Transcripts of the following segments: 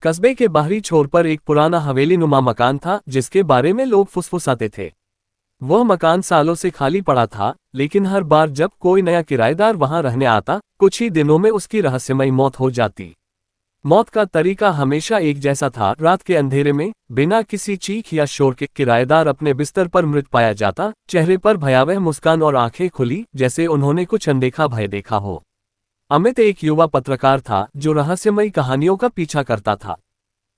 कस्बे के बाहरी छोर पर एक पुराना हवेली नुमा मकान था जिसके बारे में लोग फुसफुसाते थे। वह मकान सालों से खाली पड़ा था, लेकिन हर बार जब कोई नया किराएदार वहां रहने आता, कुछ ही दिनों में उसकी रहस्यमयी मौत हो जाती। मौत का तरीका हमेशा एक जैसा था। रात के अंधेरे में बिना किसी चीख या शोर के किराएदार अपने बिस्तर पर मृत पाया जाता, चेहरे पर भयावह मुस्कान और आंखें खुली जैसे उन्होंने कुछ अनदेखा भय देखा हो। अमित एक युवा पत्रकार था जो रहस्यमयी कहानियों का पीछा करता था।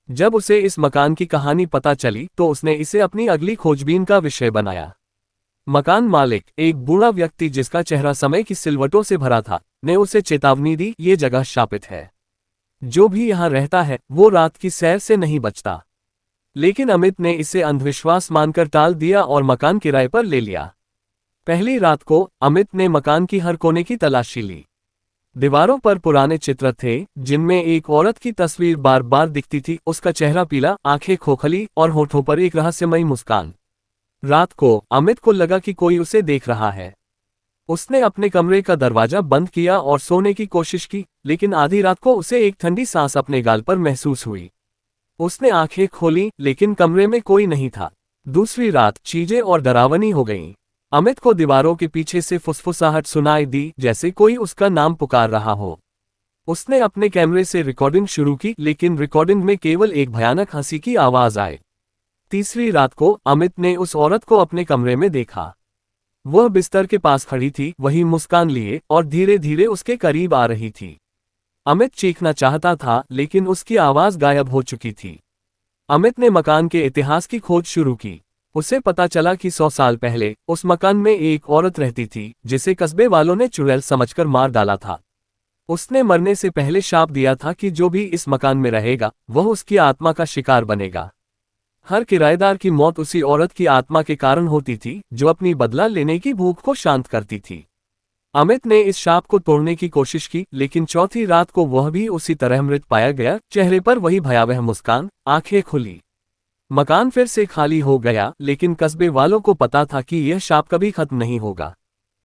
जब उसे इस मकान की कहानी पता चली तो उसने इसे अपनी अगली खोजबीन का विषय बनाया। मकान मालिक, एक बूढ़ा व्यक्ति जिसका चेहरा समय की सिलवटों से भरा था, ने उसे चेतावनी दी, ये जगह शापित है। जो भी यहाँ रहता है वो रात की सैर से नहीं बचता। लेकिन अमित ने इसे अंधविश्वास मानकर टाल दिया और मकान किराए पर ले लिया। पहली रात को अमित ने मकान की हर कोने की तलाशी ली। दीवारों पर पुराने चित्र थे जिनमें एक औरत की तस्वीर बार बार दिखती थी। उसका चेहरा पीला, आंखें खोखली और होठों पर एक रहस्यमयी मुस्कान। रात को अमित को लगा कि कोई उसे देख रहा है। उसने अपने कमरे का दरवाजा बंद किया और सोने की कोशिश की, लेकिन आधी रात को उसे एक ठंडी सांस अपने गाल पर महसूस हुई। उसने आंखें खोली, लेकिन कमरे में कोई नहीं था। दूसरी रात चीजें और डरावनी हो गईं। अमित को दीवारों के पीछे से फुसफुसाहट सुनाई दी, जैसे कोई उसका नाम पुकार रहा हो। उसने अपने कैमरे से रिकॉर्डिंग शुरू की, लेकिन रिकॉर्डिंग में केवल एक भयानक हंसी की आवाज आई। तीसरी रात को अमित ने उस औरत को अपने कमरे में देखा। वह बिस्तर के पास खड़ी थी, वही मुस्कान लिए, और धीरे धीरे उसके करीब आ रही थी। अमित चीखना चाहता था, लेकिन उसकी आवाज गायब हो चुकी थी। अमित ने मकान के इतिहास की खोज शुरू की। उसे पता चला कि 100 साल पहले उस मकान में एक औरत रहती थी जिसे कस्बे वालों ने चुड़ैल समझकर मार डाला था। उसने मरने से पहले शाप दिया था कि जो भी इस मकान में रहेगा वह उसकी आत्मा का शिकार बनेगा। हर किराएदार की मौत उसी औरत की आत्मा के कारण होती थी, जो अपनी बदला लेने की भूख को शांत करती थी। अमित ने इस शाप को तोड़ने की कोशिश की, लेकिन चौथी रात को वह भी उसी तरह मृत पाया गया, चेहरे पर वही भयावह मुस्कान, आंखें खुली। मकान फिर से खाली हो गया, लेकिन कस्बे वालों को पता था कि यह शाप कभी खत्म नहीं होगा।